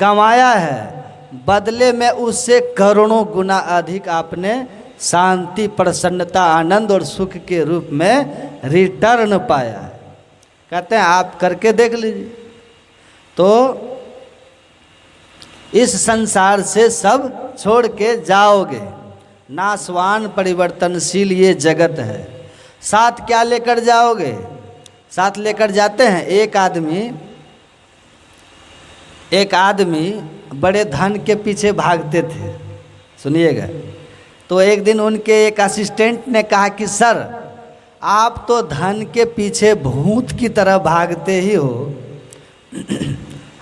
गंवाया है, बदले में उससे करोड़ों गुना अधिक आपने शांति, प्रसन्नता, आनंद और सुख के रूप में रिटर्न पाया है। कहते हैं आप करके देख लीजिए। तो इस संसार से सब छोड़ के जाओगे, नाशवान परिवर्तनशील ये जगत है। साथ क्या लेकर जाओगे? साथ लेकर जाते हैं एक आदमी बड़े धन के पीछे भागते थे, सुनिएगा। तो एक दिन उनके एक असिस्टेंट ने कहा कि सर आप तो धन के पीछे भूत की तरह भागते ही हो,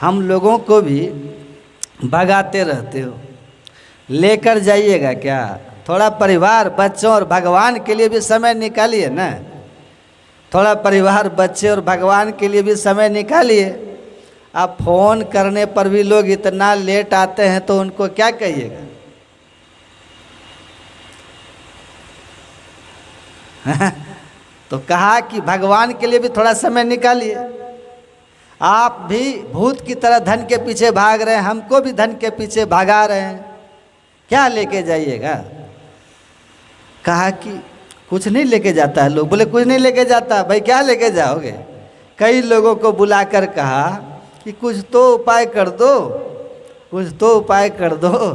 हम लोगों को भी भगाते रहते हो, लेकर जाइएगा क्या? थोड़ा परिवार, बच्चों और भगवान के लिए भी समय निकालिए ना। थोड़ा परिवार, बच्चे और भगवान के लिए भी समय निकालिए। अब फ़ोन करने पर भी लोग इतना लेट आते हैं तो उनको क्या कहिएगा? तो कहा कि भगवान के लिए भी थोड़ा समय निकालिए। आप भी भूत की तरह धन के पीछे भाग रहे हैं, हमको भी धन के पीछे भगा रहे हैं, क्या लेके जाइएगा? कहा कि कुछ नहीं लेके जाता है। लोग बोले कुछ नहीं लेके जाता। भाई क्या लेके जाओगे? कई लोगों को बुलाकर कहा कि कुछ तो उपाय कर दो, कुछ तो उपाय कर दो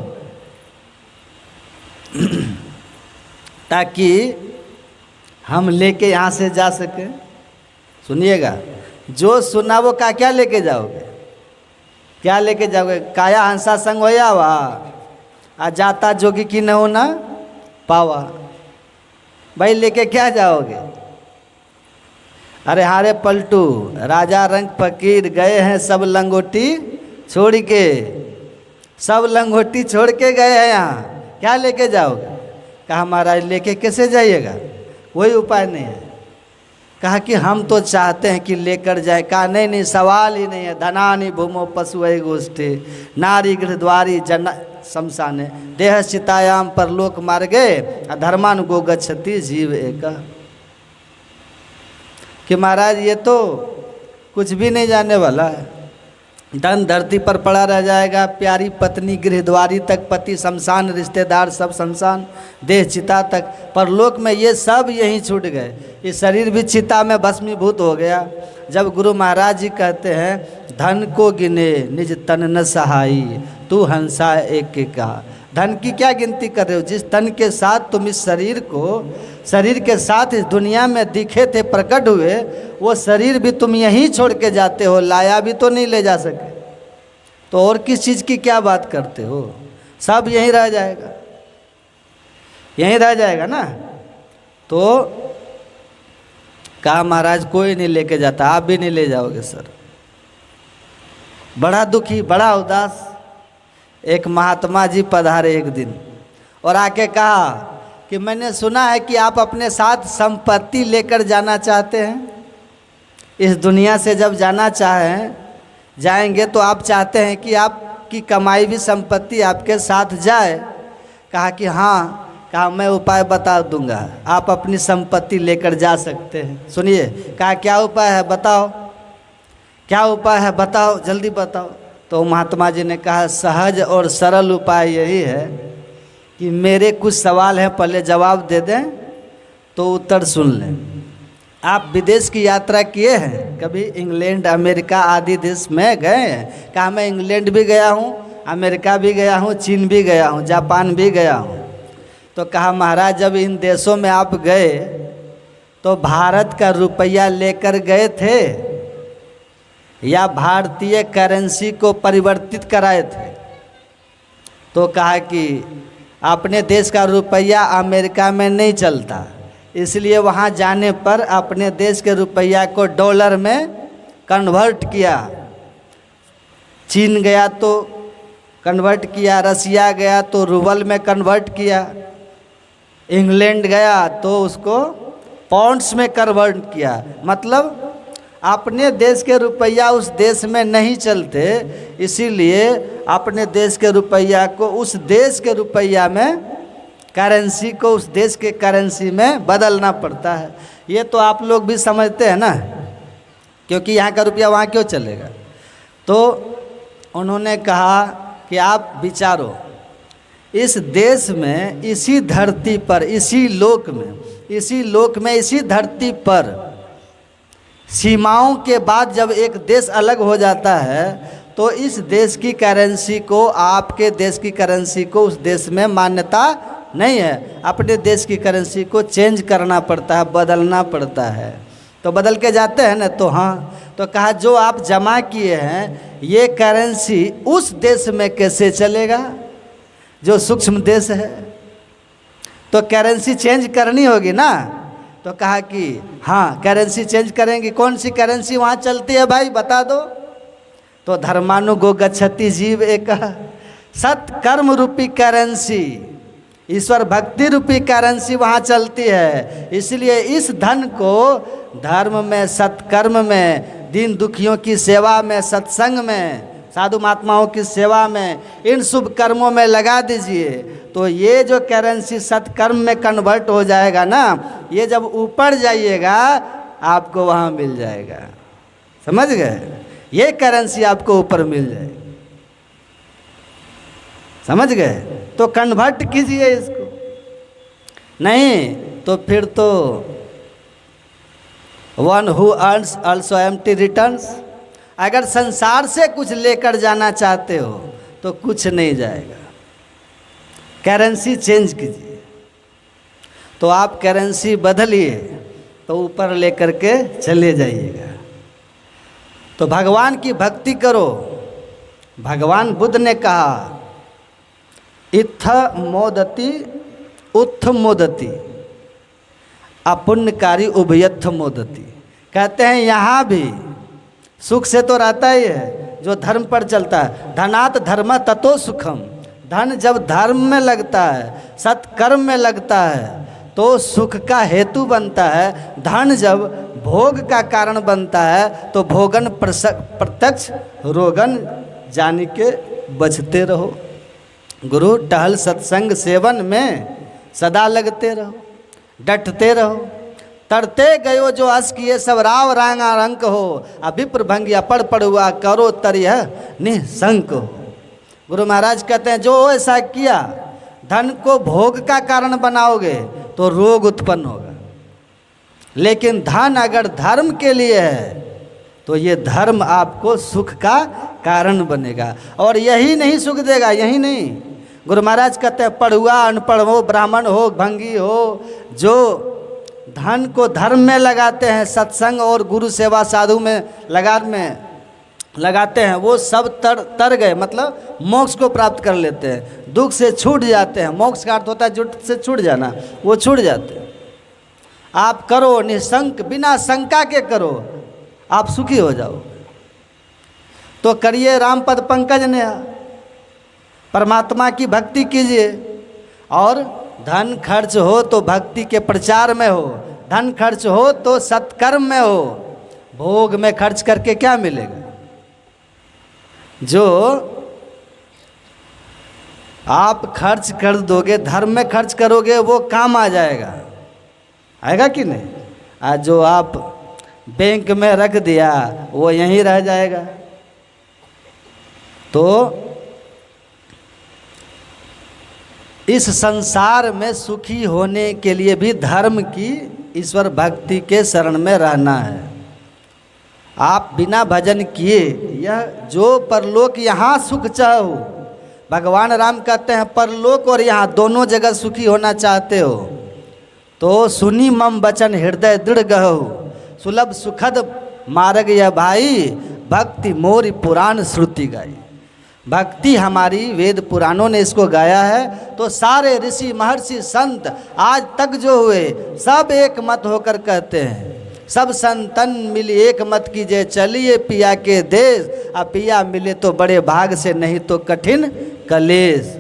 ताकि हम लेके यहाँ से जा सके। सुनिएगा, जो सुना वो का क्या लेके जाओगे? क्या लेके जाओगे? काया हंसा संग होया वा आ जाता जोगी की न होना पावा। भाई लेके क्या जाओगे? अरे हारे पलटू, राजा रंग फकीर गए हैं सब लंगोटी छोड़ के, सब लंगोटी छोड़ के गए हैं यहाँ, क्या लेके जाओगे? कहा महाराज लेके कैसे जाइएगा? कोई उपाय नहीं है। कहा कि हम तो चाहते हैं कि लेकर जाए। कहा नहीं नहीं, सवाल ही नहीं है। धनानि भूमो पशुवै गोष्ठे नारी गृहद्वारी जन शमशाने देह चितायाम परलोक मार्गे अधर्मान गो गच्छति जीव एक। कि महाराज ये तो कुछ भी नहीं जाने वाला है। धन धरती पर पड़ा रह जाएगा, प्यारी पत्नी गृहद्वारी तक, पति शमशान, रिश्तेदार सब शमशान, देह चिता तक, परलोक में ये सब यहीं छूट गए। ये शरीर भी चिता में भस्मीभूत हो गया। जब गुरु महाराज जी कहते हैं धन को गिने निज तन न सहाई तू हंसा एक का। धन की क्या गिनती कर रहे हो? जिस तन के साथ तुम इस शरीर के साथ इस दुनिया में दिखे थे, प्रकट हुए, वो शरीर भी तुम यहीं छोड़ के जाते हो, लाया भी तो नहीं ले जा सके। तो और किस चीज़ की क्या बात करते हो? सब यहीं रह जाएगा, यहीं रह जाएगा ना। तो कहा महाराज कोई नहीं लेके जाता, आप भी नहीं ले जाओगे सर। बड़ा दुखी, बड़ा उदास एक महात्मा जी पधारे एक दिन और आके कहा कि मैंने सुना है कि आप अपने साथ संपत्ति लेकर जाना चाहते हैं। इस दुनिया से जब जाएंगे तो आप चाहते हैं कि आपकी कमाई भी संपत्ति आपके साथ जाए। कहा कि हाँ। कहा मैं उपाय बता दूंगा, आप अपनी संपत्ति लेकर जा सकते हैं। सुनिए, कहा क्या उपाय है बताओ, क्या उपाय है बताओ, जल्दी बताओ। तो महात्मा जी ने कहा सहज और सरल उपाय यही है कि मेरे कुछ सवाल हैं, पहले जवाब दे दें तो उत्तर सुन लें। आप विदेश की यात्रा किए हैं कभी? इंग्लैंड, अमेरिका आदि देश में गए हैं? कहा मैं इंग्लैंड भी गया हूँ, अमेरिका भी गया हूँ, चीन भी गया हूँ, जापान भी गया हूँ। तो कहा महाराज जब इन देशों में आप गए तो भारत का रुपया लेकर गए थे या भारतीय करेंसी को परिवर्तित कराए थे? तो कहा कि अपने देश का रुपया अमेरिका में नहीं चलता, इसलिए वहाँ जाने पर अपने देश के रुपया को डॉलर में कन्वर्ट किया। चीन गया तो कन्वर्ट किया, रसिया गया तो रूबल में कन्वर्ट किया, इंग्लैंड गया तो उसको पाउंड्स में कन्वर्ट किया। मतलब अपने देश के रुपया उस देश में नहीं चलते, इसीलिए अपने देश के रुपया को उस देश के रुपया में, करेंसी को उस देश के करेंसी में बदलना पड़ता है। ये तो आप लोग भी समझते हैं ना, क्योंकि यहाँ का रुपया वहाँ क्यों चलेगा। तो उन्होंने कहा कि आप विचारो, इस देश में, इसी धरती पर, इसी लोक में, इसी धरती पर सीमाओं के बाद जब एक देश अलग हो जाता है तो इस देश की करेंसी को, आपके देश की करेंसी को उस देश में मान्यता नहीं है। अपने देश की करेंसी को चेंज करना पड़ता है, बदलना पड़ता है। तो बदल के जाते हैं ना। तो हाँ, तो कहा जो आप जमा किए हैं ये करेंसी उस देश में कैसे चलेगा जो सूक्ष्म देश है। तो करेंसी चेंज करनी होगी ना। तो कहा कि हाँ करेंसी चेंज करेंगे। कौन सी करेंसी वहाँ चलती है भाई बता दो। तो धर्मानुगो गच्छति जीव एक सत्कर्म रूपी करेंसी, ईश्वर भक्ति रूपी करेंसी वहाँ चलती है। इसलिए इस धन को धर्म में, सत्कर्म में, दीन दुखियों की सेवा में, सत्संग में, साधु महात्माओं की सेवा में, इन शुभ कर्मों में लगा दीजिए। तो ये जो करेंसी सत्कर्म में कन्वर्ट हो जाएगा ना, ये जब ऊपर जाइएगा आपको वहाँ मिल जाएगा। समझ गए? ये करेंसी आपको ऊपर मिल जाएगी। समझ गए? तो कन्वर्ट कीजिए इसको। नहीं तो फिर तो one who earns also empty returns. अगर संसार से कुछ लेकर जाना चाहते हो तो कुछ नहीं जाएगा। करेंसी चेंज कीजिए। तो आप करेंसी बदलिए तो ऊपर लेकर के चले जाइएगा। तो भगवान की भक्ति करो। भगवान बुद्ध ने कहा इत्थ मोदति उत्थ मोदति अपुण्यकारी उभयत्थ मोदति। कहते हैं यहाँ भी सुख से तो रहता ही है जो धर्म पर चलता है। धनात् धर्म ततो सुखम। धन जब धर्म में लगता है, सत्कर्म में लगता है तो सुख का हेतु बनता है। धन जब भोग का कारण बनता है तो भोगन प्रत्यक्ष रोगन जान के बचते रहो। गुरु टहल सत्संग सेवन में सदा लगते रहो, डटते रहो। तरते गयो जो अस किए सब राव रांगा रंक हो। अभिप्र भंगिया पड़ पड़ुआ करो तरिह निःशंक हो। गुरु महाराज कहते हैं जो ऐसा किया, धन को भोग का कारण बनाओगे तो रोग उत्पन्न होगा। लेकिन धन अगर धर्म के लिए है तो ये धर्म आपको सुख का कारण बनेगा। और यही नहीं सुख देगा, यही नहीं। गुरु महाराज कहते हैं पढ़ुआ अनपढ़ हो, ब्राह्मण हो, भंगी हो, जो धन को धर्म में लगाते हैं, सत्संग और गुरु सेवा साधु में लगाते हैं, वो सब तर गए। मतलब मोक्ष को प्राप्त कर लेते हैं, दुख से छूट जाते हैं। मोक्ष का अर्थ होता है जुट से छूट जाना, वो छूट जाते हैं। आप करो निःशंक, बिना शंका के करो, आप सुखी हो जाओ। तो करिए रामपद पंकज ने, परमात्मा की भक्ति कीजिए। और धन खर्च हो तो भक्ति के प्रचार में हो, धन खर्च हो तो सत्कर्म में हो। भोग में खर्च करके क्या मिलेगा? जो आप खर्च कर दोगे, धर्म में खर्च करोगे, वो काम आ जाएगा। आएगा कि नहीं? आज जो आप बैंक में रख दिया वो यहीं रह जाएगा। तो इस संसार में सुखी होने के लिए भी धर्म की, ईश्वर भक्ति के शरण में रहना है। आप बिना भजन किए यह जो परलोक यहाँ सुख चाहो, भगवान राम कहते हैं परलोक और यहाँ दोनों जगह सुखी होना चाहते हो तो सुनी मम वचन हृदय दृढ़ गहो, सुलभ सुखद मार्ग यह भाई, भक्ति मोरी पुराण श्रुति गाई। भक्ति हमारी वेद पुराणों ने इसको गाया है। तो सारे ऋषि महर्षि संत आज तक जो हुए सब एक मत होकर कहते हैं, सब संतन मिली एक मत कीजिए, चलिए पिया के देश। अब पिया मिले तो बड़े भाग से, नहीं तो कठिन कलेश।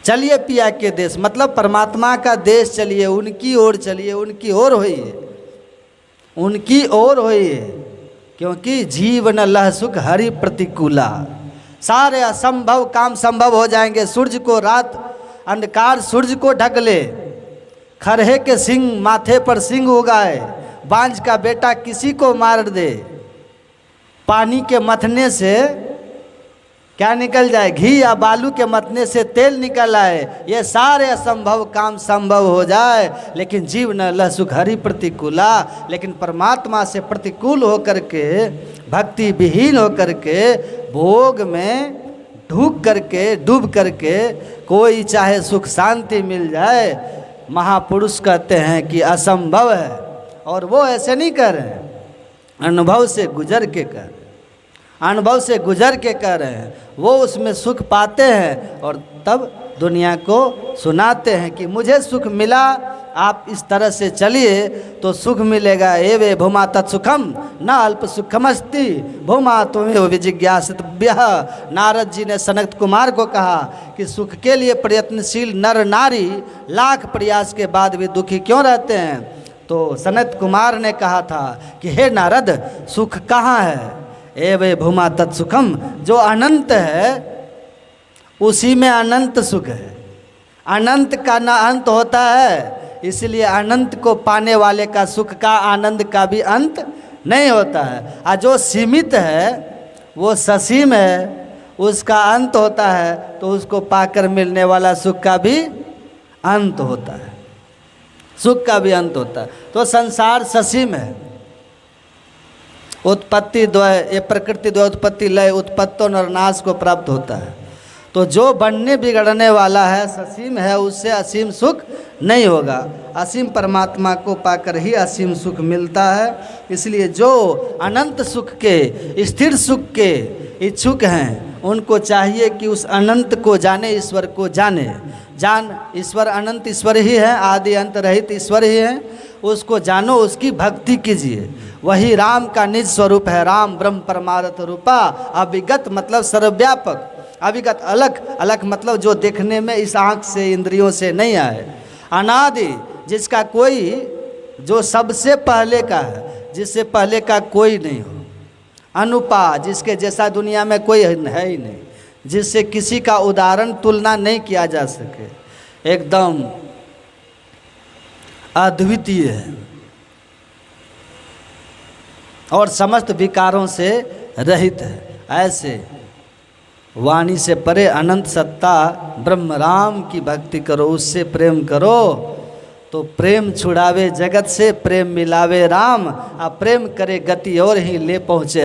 चलिए पिया के देश मतलब परमात्मा का देश चलिए, उनकी ओर चलिए, उनकी ओर होइए, उनकी ओर होइए। क्योंकि जीवन लह सुख हरि प्रतिकूला। सारे असंभव काम संभव हो जाएंगे। सूर्य को रात अंधकार सूर्य को ढक ले, खरहे के सिंह माथे पर सिंह उगाए, बांझ का बेटा किसी को मार दे, पानी के मथने से क्या निकल जाए? घी या बालू के मतने से तेल निकल आए, ये सारे असंभव काम संभव हो जाए। लेकिन जीव न लह सुख हरि प्रतिकूला, लेकिन परमात्मा से प्रतिकूल होकर के, भक्ति विहीन होकर के, भोग में डूब करके कोई चाहे सुख शांति मिल जाए, महापुरुष कहते हैं कि असंभव है। और वो ऐसे नहीं कर रहे हैं, अनुभव से गुजर के कर, अनुभव से गुजर के कर रहे हैं। वो उसमें सुख पाते हैं और तब दुनिया को सुनाते हैं कि मुझे सुख मिला, आप इस तरह से चलिए तो सुख मिलेगा। एवे भूमा तत्सुखम न अल्प सुखमस्ति भूमा तुम्हें विजिज्ञासितव्यः। नारद जी ने सनत कुमार को कहा कि सुख के लिए प्रयत्नशील नर नारी लाख प्रयास के बाद भी दुखी क्यों रहते हैं? तो सनत कुमार ने कहा था कि हे नारद, सुख कहाँ है? एवे भूमा तत्सुखम, जो अनंत है उसी में अनंत सुख है। अनंत का न अंत होता है, इसलिए अनंत को पाने वाले का सुख का, आनंद का भी अंत नहीं होता है। और जो सीमित है वो ससीम है, उसका अंत होता है, तो उसको पाकर मिलने वाला सुख का भी अंत होता है, सुख का भी अंत होता है। तो संसार ससीम है, उत्पत्ति द्वय, ये प्रकृति द्वय, उत्पत्ति लय, उत्पत्तो और नाश को प्राप्त होता है। तो जो बनने बिगड़ने वाला है, ससीम है, उससे असीम सुख नहीं होगा। असीम परमात्मा को पाकर ही असीम सुख मिलता है। इसलिए जो अनंत सुख के, स्थिर सुख के इच्छुक हैं, उनको चाहिए कि उस अनंत को जाने, ईश्वर को जाने। ईश्वर अनंत ईश्वर ही है, आदि अंत रहित ईश्वर ही है, उसको जानो, उसकी भक्ति कीजिए। वही राम का निज स्वरूप है। राम ब्रह्म परमार्थ रूपा, अविगत मतलब सर्वव्यापक, अविगत अलग अलग मतलब जो देखने में इस आँख से, इंद्रियों से नहीं आए। अनादि, जिसका कोई, जो सबसे पहले का है, जिससे पहले का कोई नहीं हो। अनुपा, जिसके जैसा दुनिया में कोई है ही नहीं, जिससे किसी का उदाहरण तुलना नहीं किया जा सके, एकदम अद्वितीय है और समस्त विकारों से रहित है। ऐसे वाणी से परे अनंत सत्ता ब्रह्म राम की भक्ति करो, उससे प्रेम करो तो प्रेम छुड़ावे जगत से, प्रेम मिलावे राम। आ प्रेम करे गति और ही ले पहुँचे